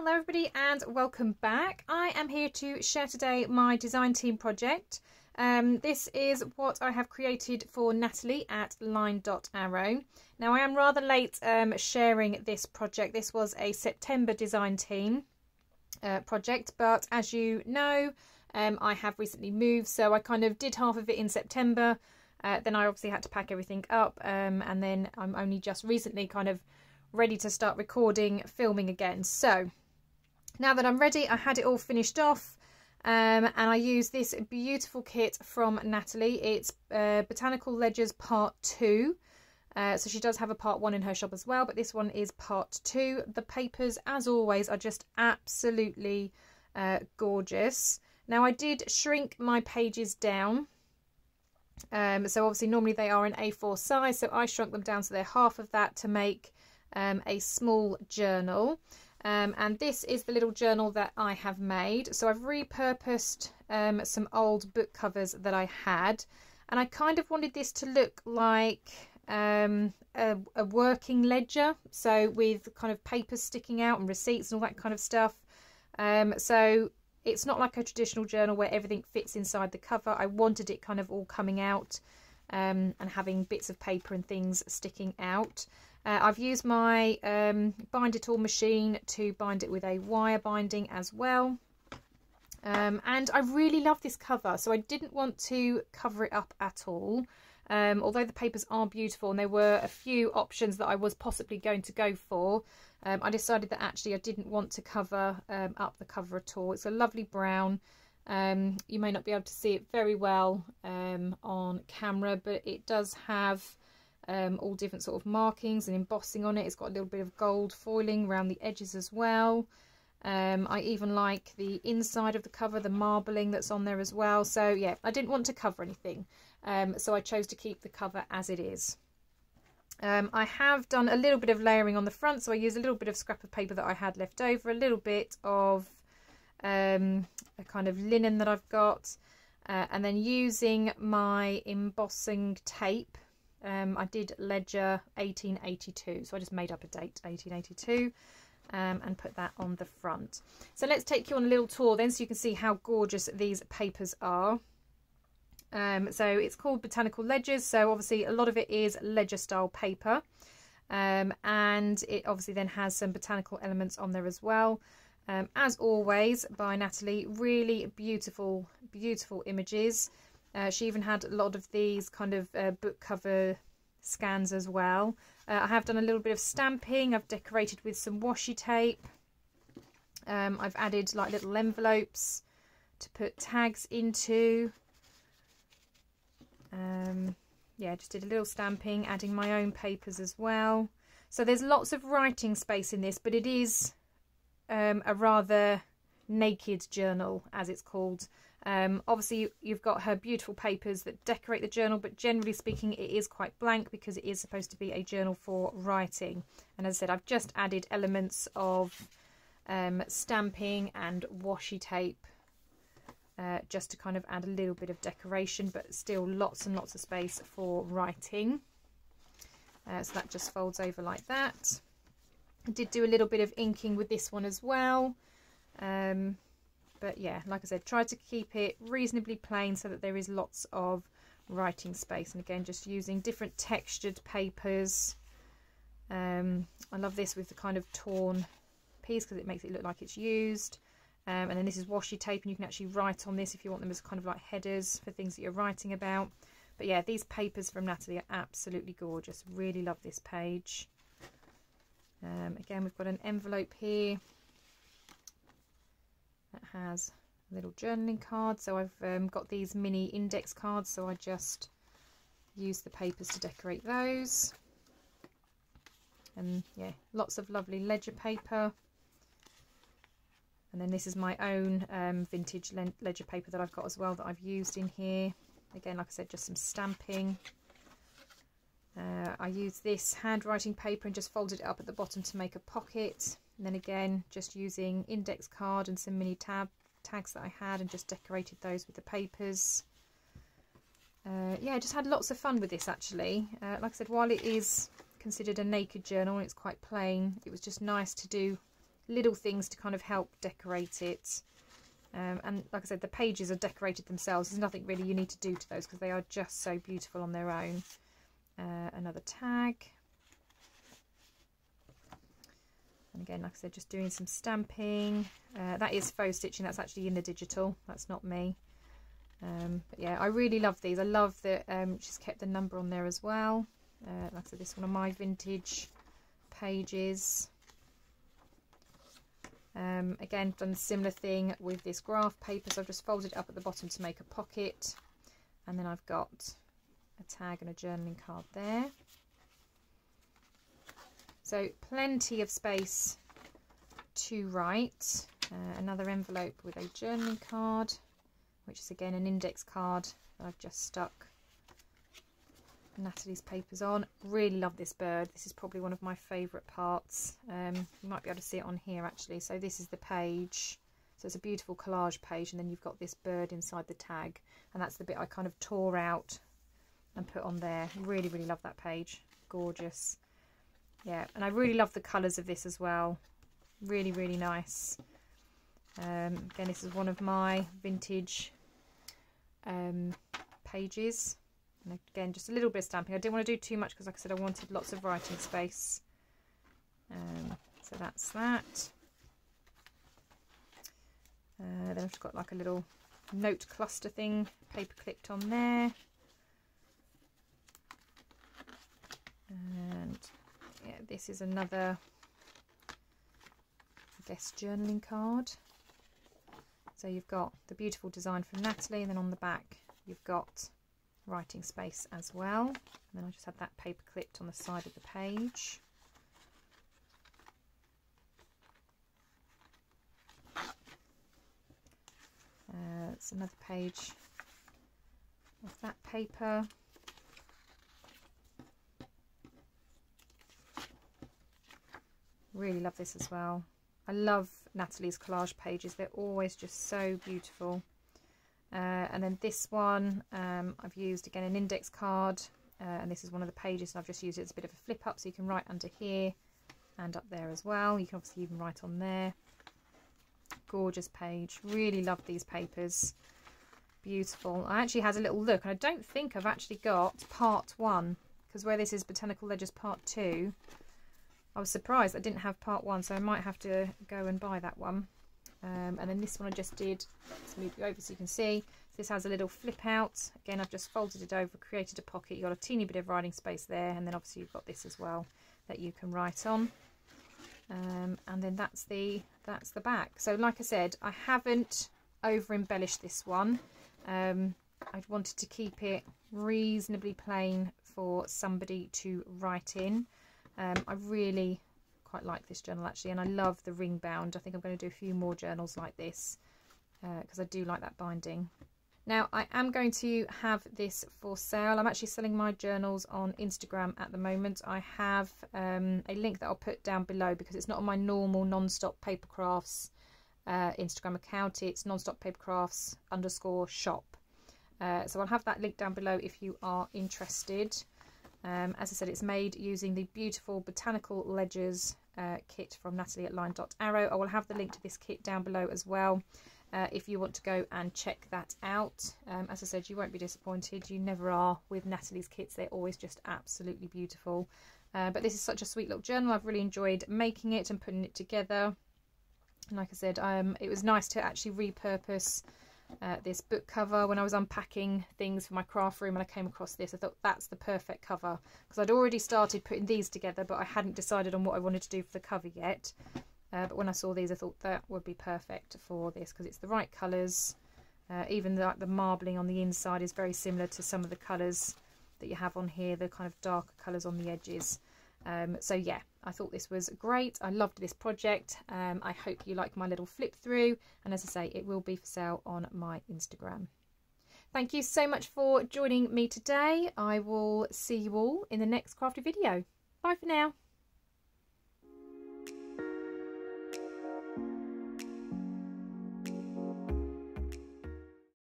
Hello everybody and welcome back. I am here to share today my design team project. This is what I have created for Natalie at Line.Arrow. Now I am rather late sharing this project. This was a September design team project, but as you know, I have recently moved, so I kind of did half of it in September. Then I obviously had to pack everything up, and then I'm only just recently kind of ready to start recording, filming again. So now that I'm ready, I had it all finished off, and I used this beautiful kit from Natalie. It's Botanical Ledgers Part 2. So she does have a Part 1 in her shop as well, but this one is Part 2. The papers, as always, are just absolutely gorgeous. Now I did shrink my pages down. So obviously normally they are an A4 size, so I shrunk them down so they're half of that to make a small journal. And this is the little journal that I have made. So I've repurposed some old book covers that I had, and I kind of wanted this to look like a working ledger, so with kind of papers sticking out and receipts and all that kind of stuff. So it's not like a traditional journal where everything fits inside the cover. I wanted it kind of all coming out and having bits of paper and things sticking out. I've used my bind it all machine to bind it with a wire binding as well. And I really love this cover, so I didn't want to cover it up at all. Although the papers are beautiful and there were a few options that I was possibly going to go for, I decided that actually I didn't want to cover up the cover at all. It's a lovely brown. You may not be able to see it very well on camera, but it does have all different sort of markings and embossing on it. It's got a little bit of gold foiling around the edges as well. I even like the inside of the cover, the marbling that's on there as well. So yeah, I didn't want to cover anything, so I chose to keep the cover as it is. I have done a little bit of layering on the front, so I used a little bit of scrap of paper that I had left over, a little bit of a kind of linen that I've got, and then using my embossing tape. I did Ledger 1882, so I just made up a date, 1882, and put that on the front. So let's take you on a little tour then, so you can see how gorgeous these papers are. So it's called Botanical Ledgers, so obviously a lot of it is ledger style paper, and it obviously then has some botanical elements on there as well. As always by Natalie, really beautiful images. She even had a lot of these kind of book cover scans as well. I have done a little bit of stamping. I've decorated with some washi tape. I've added like little envelopes to put tags into. Yeah, just did a little stamping, adding my own papers as well. So there's lots of writing space in this, but it is a rather naked journal, as it's called. Obviously you've got her beautiful papers that decorate the journal, but generally speaking it is quite blank because it is supposed to be a journal for writing. And as I said, I've just added elements of stamping and washi tape, just to kind of add a little bit of decoration, but still lots and lots of space for writing. So that just folds over like that. I did do a little bit of inking with this one as well. But yeah, like I said, try to keep it reasonably plain so that there is lots of writing space. And again, just using different textured papers. I love this with the kind of torn piece because it makes it look like it's used. And then this is washi tape, and you can actually write on this if you want them as kind of like headers for things that you're writing about. But yeah, these papers from Natalie are absolutely gorgeous. Really love this page. Again, we've got an envelope here that has a little journaling card. So I've got these mini index cards, so I just use the papers to decorate those. And yeah, lots of lovely ledger paper. And then this is my own vintage ledger paper that I've got as well that I've used in here. Again, like I said, just some stamping. I use this handwriting paper and just folded it up at the bottom to make a pocket. And then again, just using index card and some mini tags that I had, and just decorated those with the papers. Yeah, just had lots of fun with this actually. Like I said, while it is considered a naked journal and it's quite plain, it was just nice to do little things to kind of help decorate it. And like I said, the pages are decorated themselves. There's nothing really you need to do to those because they are just so beautiful on their own. Another tag. And again, like I said, just doing some stamping. That is faux stitching. That's actually in the digital. That's not me. But yeah, I really love these. I love that she's kept the number on there as well. Like I said, this is one of my vintage pages. Again, done a similar thing with this graph paper, so I've just folded it up at the bottom to make a pocket, and then I've got a tag and a journaling card there. So plenty of space to write. Another envelope with a journaling card, which is again an index card that I've just stuck Nathalie's papers on. Really love this bird. This is probably one of my favourite parts. You might be able to see it on here actually. So this is the page. So it's a beautiful collage page, and then you've got this bird inside the tag, and that's the bit I kind of tore out and put on there. Really, really love that page. Gorgeous. Yeah, and I really love the colours of this as well. Really, really nice. Again, this is one of my vintage pages. And again, just a little bit of stamping. I didn't want to do too much because, like I said, I wanted lots of writing space. So that's that. Then I've just got like a little note cluster thing paper clipped on there. And yeah, this is another, I guess, journaling card. So you've got the beautiful design from Nathalie, and then on the back you've got writing space as well. And then I just had that paper clipped on the side of the page. It's another page of that paper. Really love this as well. I love Nathalie's collage pages. They're always just so beautiful. And then this one, I've used again an index card, and this is one of the pages, and I've just used it as a bit of a flip up, so you can write under here and up there as well. You can obviously even write on there. Gorgeous page. Really love these papers. Beautiful. I actually had a little look, and I don't think I've actually got part 1, because where this is Botanical Ledgers part 2, I was surprised I didn't have part 1, so I might have to go and buy that one. And then this one I just did, let's move it over so you can see. This has a little flip out. Again, I've just folded it over, created a pocket. You've got a teeny bit of writing space there, and then obviously you've got this as well that you can write on. And then that's the back. So like I said, I haven't over embellished this one. I wanted to keep it reasonably plain for somebody to write in. I really quite like this journal actually, and I love the ring bound. I think I'm going to do a few more journals like this because I do like that binding. Now I am going to have this for sale. I'm actually selling my journals on Instagram at the moment. I have a link that I'll put down below because it's not on my normal non-stop Papercrafts Instagram account. It's non-stop Papercrafts _shop. So I'll have that link down below if you are interested. As I said, it's made using the beautiful Botanical Ledgers kit from Nathalie at line.arrow. I will have the link to this kit down below as well if you want to go and check that out. As I said, you won't be disappointed. You never are with Nathalie's kits. They're always just absolutely beautiful. But this is such a sweet little journal. I've really enjoyed making it and putting it together. And like I said, it was nice to actually repurpose this book cover. When I was unpacking things for my craft room and I came across this, I thought that's the perfect cover, because I'd already started putting these together, but I hadn't decided on what I wanted to do for the cover yet. But when I saw these, I thought that would be perfect for this because it's the right colours. Even the marbling on the inside is very similar to some of the colours that you have on here, the kind of darker colours on the edges. So yeah, I thought this was great. I loved this project. I hope you like my little flip through, and as I say, it will be for sale on my Instagram. Thank you so much for joining me today. I will see you all in the next crafty video. Bye for now.